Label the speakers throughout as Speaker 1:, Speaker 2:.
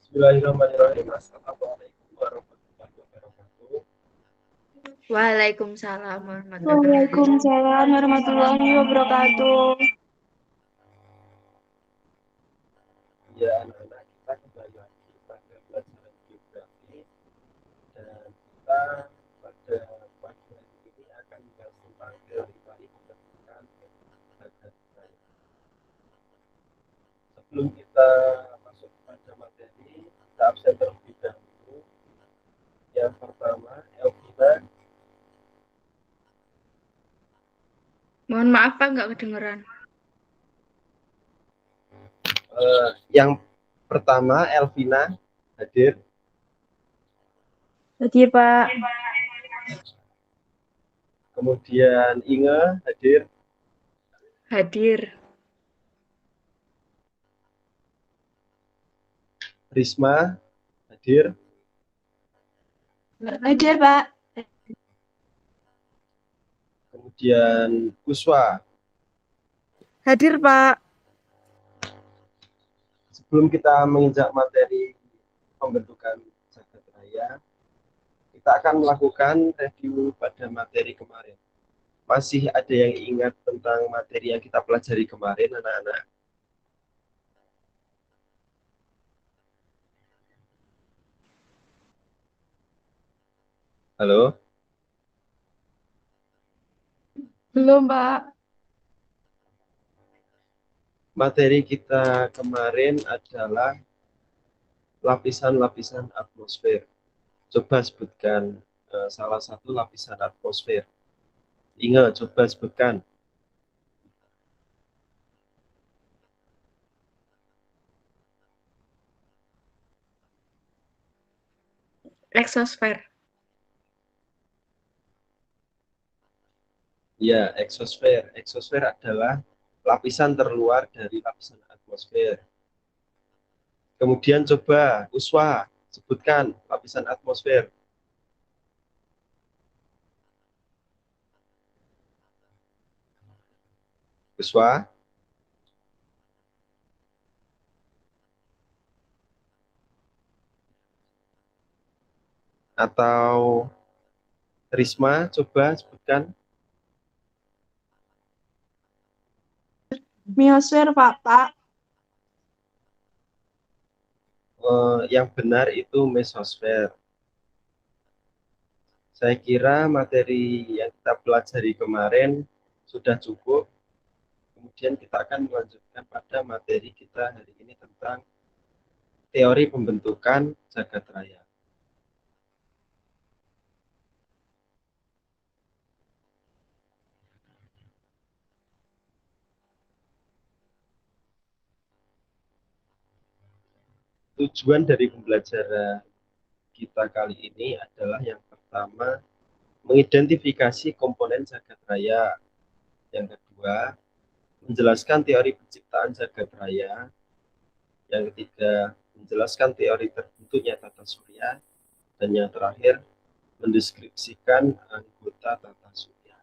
Speaker 1: Bismillahirrahmanirrahim. Assalamualaikum warahmatullahi wabarakatuh.
Speaker 2: Waalaikumsalam warahmatullahi wabarakatuh.
Speaker 3: Waalaikumsalam warahmatullahi wabarakatuh.
Speaker 1: Ya, anak-anak kita kembali lagi pada pelajaran geografi dan kita pada pagi hari ini akan membahas tentang teori-teori pembentukan badan budaya. Sebelum kita masuk pada materi, kita absen terlebih dahulu. Yang pertama, Elvira.
Speaker 2: Mohon maaf Pak, nggak kedengeran.
Speaker 1: Yang pertama, Elvina hadir.
Speaker 3: Hadir, Pak.
Speaker 1: Kemudian Inge hadir.
Speaker 2: Hadir.
Speaker 1: Risma hadir.
Speaker 3: Hadir, Pak.
Speaker 1: Kemudian Kuswa.
Speaker 3: Hadir, Pak.
Speaker 1: Sebelum kita menginjak materi pembentukan jagat raya, kita akan melakukan review pada materi kemarin. Masih ada yang ingat tentang materi yang kita pelajari kemarin, anak-anak? Halo?
Speaker 3: Belum, Pak.
Speaker 1: Materi kita kemarin adalah lapisan-lapisan atmosfer. Coba sebutkan salah satu lapisan atmosfer. Ingat, coba sebutkan.
Speaker 2: Eksosfer.
Speaker 1: Ya, eksosfer. Eksosfer adalah lapisan terluar dari lapisan atmosfer. Kemudian coba Uswa sebutkan lapisan atmosfer. Uswa. Atau Risma, coba sebutkan.
Speaker 3: Miosfer, Pak.
Speaker 1: Yang benar itu mesosfer. Saya kira materi yang kita pelajari kemarin sudah cukup. Kemudian kita akan melanjutkan pada materi kita hari ini tentang teori pembentukan jagat raya. Tujuan dari pembelajaran kita kali ini adalah yang pertama, mengidentifikasi komponen jagat raya. Yang kedua, menjelaskan teori penciptaan jagat raya. Yang ketiga, menjelaskan teori terbentuknya tata surya. Dan yang terakhir, mendeskripsikan anggota tata surya.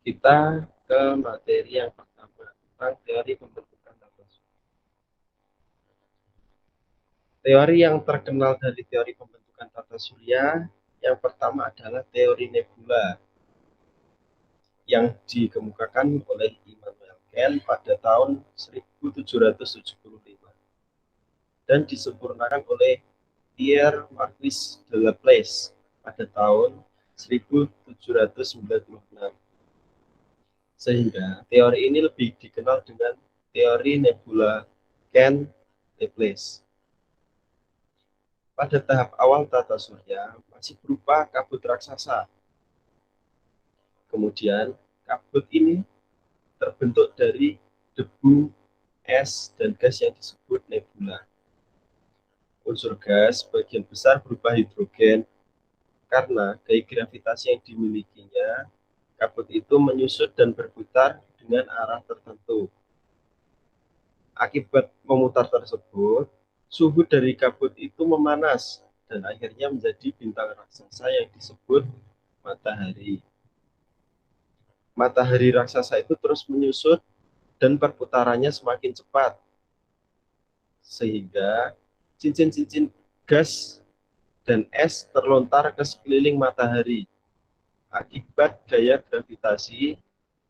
Speaker 1: Kita ke materi yang pertama, tentang teori pembentukan tata surya. Teori yang terkenal dari teori pembentukan tata surya yang pertama adalah teori nebula yang dikemukakan oleh Immanuel Kant pada tahun 1775 dan disempurnakan oleh Pierre Marquis de Laplace pada tahun 1796. Sehingga teori ini lebih dikenal dengan teori nebula Kant-Laplace. Pada tahap awal tata surya masih berupa kabut raksasa. Kemudian kabut ini terbentuk dari debu, es, dan gas yang disebut nebula. Unsur gas sebagian besar berupa hidrogen. Karena gaya gravitasi yang dimilikinya, kabut itu menyusut dan berputar dengan arah tertentu. Akibat memutar tersebut, suhu dari kabut itu memanas dan akhirnya menjadi bintang raksasa yang disebut matahari. Matahari raksasa itu terus menyusut dan perputarannya semakin cepat. sehingga cincin-cincin gas dan es terlontar ke sekeliling matahari. Akibat gaya gravitasi,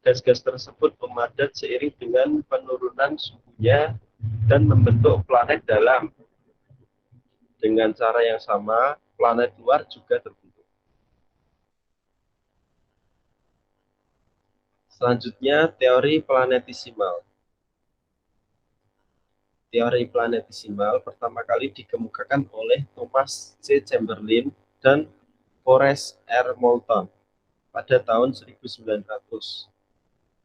Speaker 1: gas-gas tersebut memadat seiring dengan penurunan suhunya dan membentuk planet dalam. Dengan cara yang sama, planet luar juga terbentuk. Selanjutnya, teori planetesimal. Teori planetesimal pertama kali dikemukakan oleh Thomas C. Chamberlain dan Forrest R. Moulton pada tahun 1900.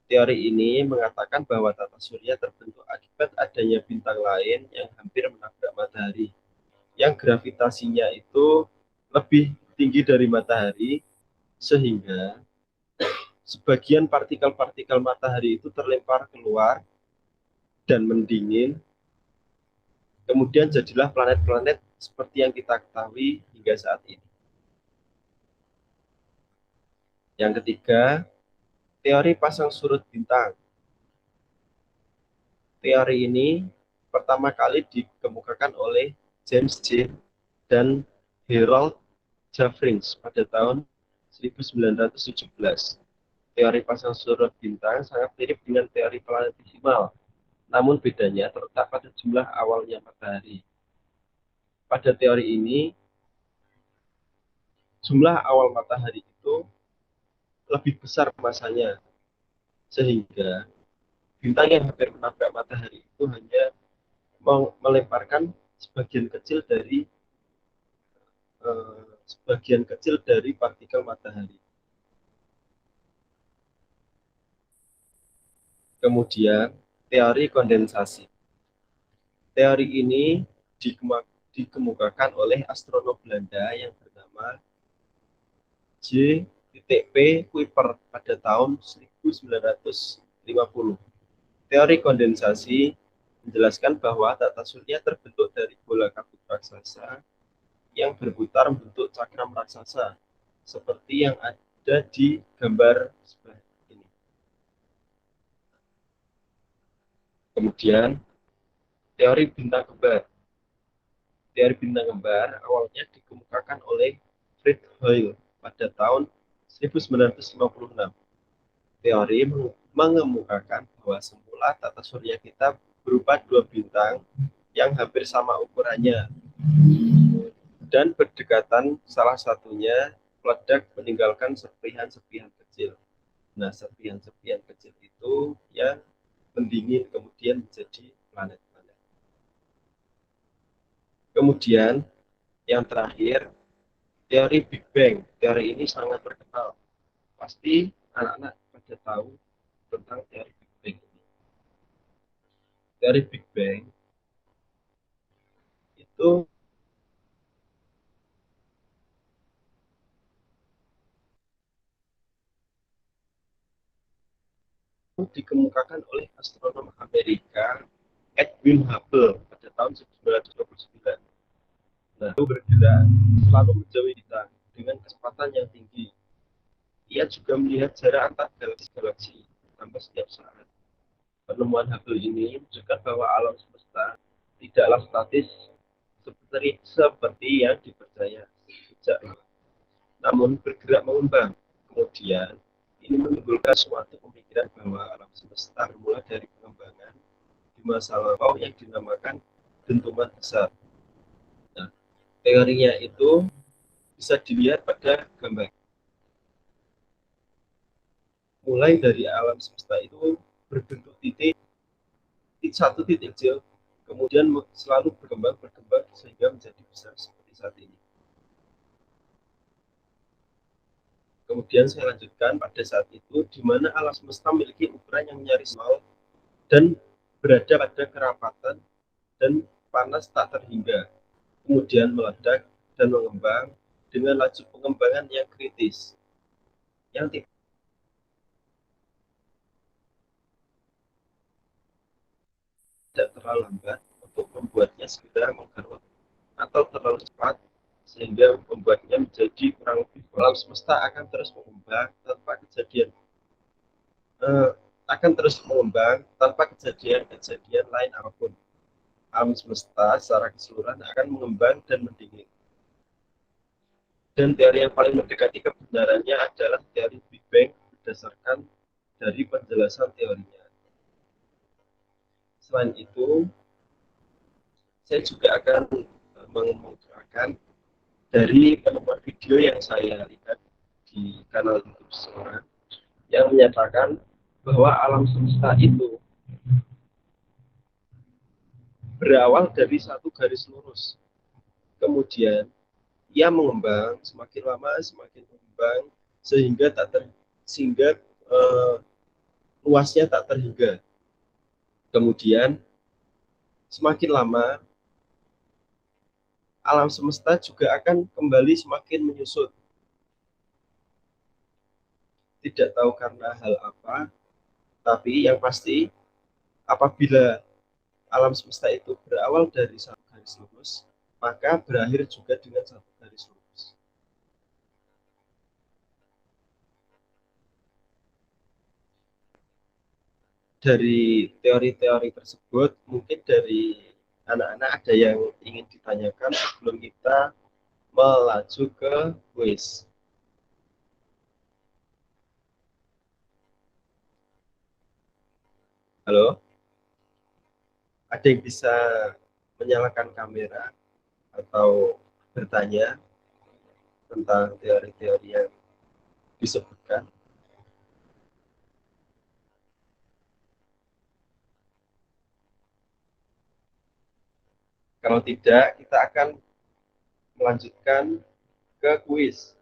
Speaker 1: Teori ini mengatakan bahwa tata surya terbentuk akibat adanya bintang lain yang hampir menabrak matahari, yang gravitasinya itu lebih tinggi dari matahari, sehingga sebagian partikel-partikel matahari itu terlempar keluar dan mendingin. Kemudian jadilah planet-planet seperti yang kita ketahui hingga saat ini. Yang ketiga, teori pasang surut bintang. Teori ini pertama kali dikemukakan oleh James J. dan Harold Jeffreys pada tahun 1917. Teori pasang surut bintang sangat mirip dengan teori planetesimal, namun bedanya terletak pada jumlah awalnya matahari. Pada teori ini, jumlah awal matahari itu lebih besar masanya, sehingga bintang yang hampir menabrak matahari itu hanya melemparkan sebagian kecil dari partikel matahari. Kemudian, teori kondensasi. Teori ini dikemukakan oleh astronom Belanda yang bernama J.P. Kuiper pada tahun 1950. Teori kondensasi menjelaskan bahwa tata surya terbentuk dari bola kabut raksasa yang berputar membentuk cakram raksasa, seperti yang ada di gambar sebelah ini. Kemudian, teori bintang kembar. Teori bintang kembar awalnya dikemukakan oleh Fred Hoyle pada tahun 1956. Teori mengemukakan bahwa semula tata surya kita berupa dua bintang yang hampir sama ukurannya dan berdekatan, salah satunya meledak meninggalkan serpihan-serpihan kecil. Nah, serpihan-serpihan kecil itu yang mendingin kemudian menjadi planet-planet. Kemudian yang terakhir, teori Big Bang. Teori ini sangat terkenal. Pasti anak-anak pada tahu tentang teori Big Bang ini. Teori Big Bang itu dikemukakan oleh astronom Amerika Edwin Hubble pada tahun 1929. Nah, itu bergerak selalu menjauhi kita dengan kecepatan yang tinggi. Ia juga melihat jarak antar galaksi-galaksi sampai setiap saat. Penemuan Hubble ini menunjukkan bahwa alam semesta tidaklah statis seperti yang dipercaya sejak lama, namun bergerak mengembang. Kemudian, ini menimbulkan suatu pemikiran bahwa alam semesta bermula dari pengembangan di masa lampau yang dinamakan dentuman besar. Nah, teorinya itu bisa dilihat pada gambar. Mulai dari alam semesta itu berbentuk titik satu titik kecil, kemudian selalu berkembang sehingga menjadi besar seperti saat ini. Kemudian saya lanjutkan pada saat itu, di mana alam semesta memiliki ukuran yang nyaris nol dan berada pada kerapatan dan panas tak terhingga. Kemudian meledak dan mengembang dengan laju pengembangan yang kritis, yang tidak terlalu lambat untuk membuatnya segera mengkerut atau terlalu cepat sehingga membuatnya menjadi kurang lebih. Alam semesta akan terus mengembang tanpa kejadian lain apapun. alam semesta secara keseluruhan akan mengembang dan mendingin. Dan teori yang paling mendekati kebenarannya adalah teori Big Bang berdasarkan dari penjelasan teorinya. Selain itu, saya juga akan mengemukakan dari penemuan video yang saya lihat di kanal YouTube seseorang yang menyatakan bahwa alam semesta itu berawal dari satu garis lurus. Kemudian ia mengembang semakin lama semakin mengembang sehingga luasnya tak terhingga. Kemudian semakin lama alam semesta juga akan kembali semakin menyusut. Tidak tahu karena hal apa, tapi yang pasti apabila alam semesta itu berawal dari satu garis lurus, maka berakhir juga dengan satu garis lurus. Dari teori-teori tersebut, mungkin dari anak-anak ada yang ingin ditanyakan sebelum kita melaju ke quiz. Halo? Ada yang bisa menyalakan kamera atau bertanya tentang teori-teori yang disebutkan? Kalau tidak, kita akan melanjutkan ke kuis.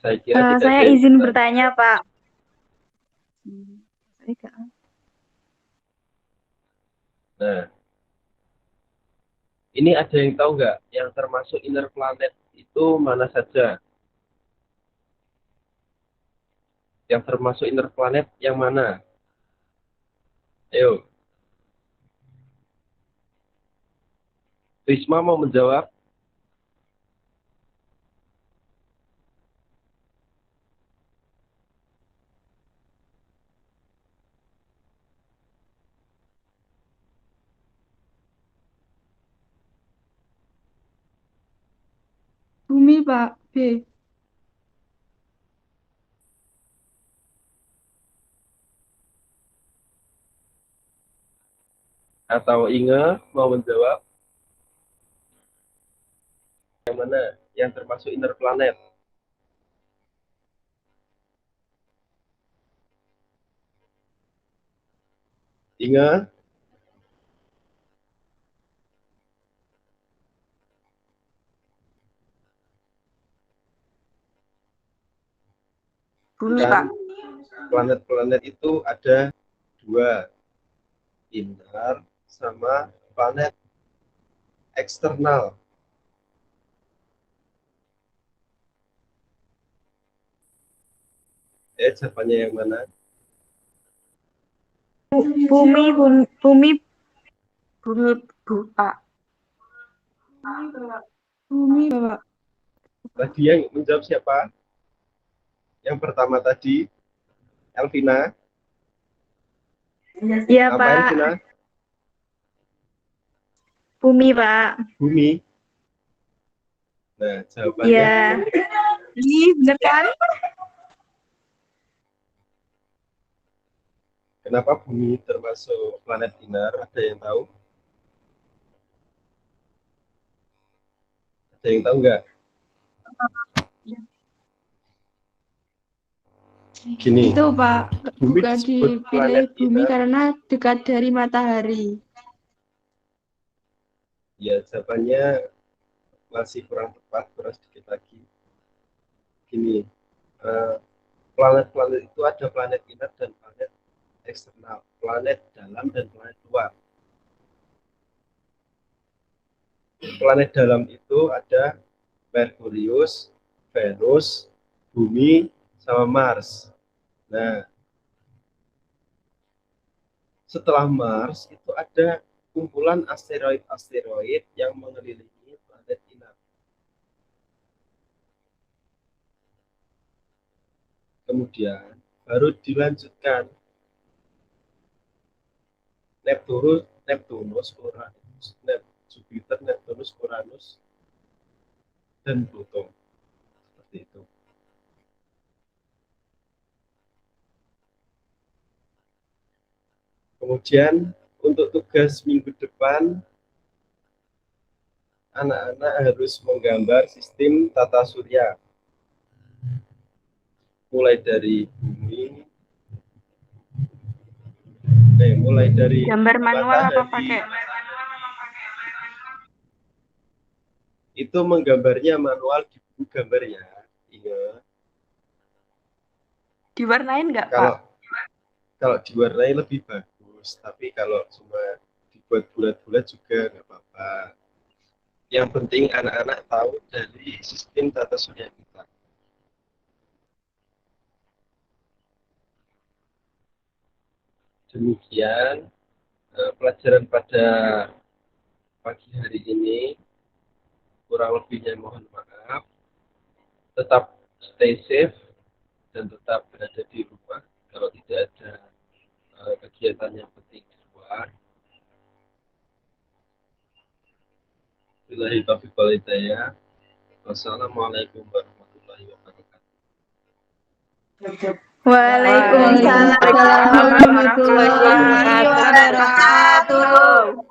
Speaker 1: Saya kira tidak
Speaker 3: Saya
Speaker 1: ada yang
Speaker 3: izin
Speaker 1: bertanya.
Speaker 3: bertanya, Pak.
Speaker 1: Nah, ini ada yang tahu nggak yang termasuk inner planet itu mana saja? Yang termasuk inner planet yang mana? Ayo. Risma mau menjawab?
Speaker 3: Bumi, Pak. B.
Speaker 1: Atau Inge mau menjawab? Yang mana? Yang termasuk inner planet? Inge?
Speaker 3: Bumi,
Speaker 1: Kan
Speaker 3: Pak.
Speaker 1: planet-planet itu ada dua, inner sama planet eksternal. Jawabannya yang mana?
Speaker 3: Bumi, bumi, Pak. Bumi, Pak.
Speaker 1: Tadi yang menjawab siapa? Yang pertama tadi, Elvina.
Speaker 3: Iya,
Speaker 1: Apa
Speaker 3: Pak.
Speaker 1: Elvina?
Speaker 3: Bumi, Pak.
Speaker 1: Bumi. Nah, jawabannya
Speaker 3: Iya. Ih, bener kan?
Speaker 1: kenapa Bumi termasuk planet inner? Ada yang tahu? Ada yang tahu nggak? Gini,
Speaker 3: Itu, Pak.
Speaker 1: Bumi
Speaker 3: Bukan
Speaker 1: disebut
Speaker 3: dipilih
Speaker 1: planet
Speaker 3: bumi
Speaker 1: inner.
Speaker 3: karena dekat dari matahari.
Speaker 1: Ya, jawabannya masih kurang tepat, kurang sedikit lagi. Gini, planet-planet itu ada planet inner dan planet eksternal, planet dalam dan planet luar. Planet dalam itu ada Merkurius, Venus, Bumi, sama Mars. Nah, setelah Mars itu ada kumpulan asteroid-asteroid yang mengelilingi planet inner. Kemudian baru dilanjutkan Neptunus, Uranus, Jupiter, Neptunus, Uranus, dan Pluto. Seperti itu. Kemudian untuk tugas minggu depan, anak-anak harus menggambar sistem tata surya. Mulai dari bumi, mulai dari
Speaker 3: Gambar manual apa
Speaker 1: matahari.
Speaker 3: pakai?
Speaker 1: Itu menggambarnya manual di buku gambar ya. Ingat.
Speaker 3: Diwarnain nggak,
Speaker 1: Kalau
Speaker 3: Pak?
Speaker 1: kalau diwarnai lebih bagus, tapi kalau cuma dibuat bulat-bulat juga nggak apa-apa. Yang penting anak-anak tahu dari sistem tata surya kita. Demikian pelajaran pada pagi hari ini. Kurang lebihnya mohon maaf. Tetap stay safe dan tetap berada di rumah kalau tidak ada kegiatan yang penting di luar. Billahi taufiq wal hidayah. Wassalamualaikum warahmatullahi wabarakatuh.
Speaker 3: Waalaikumsalam warahmatullahi wabarakatuh.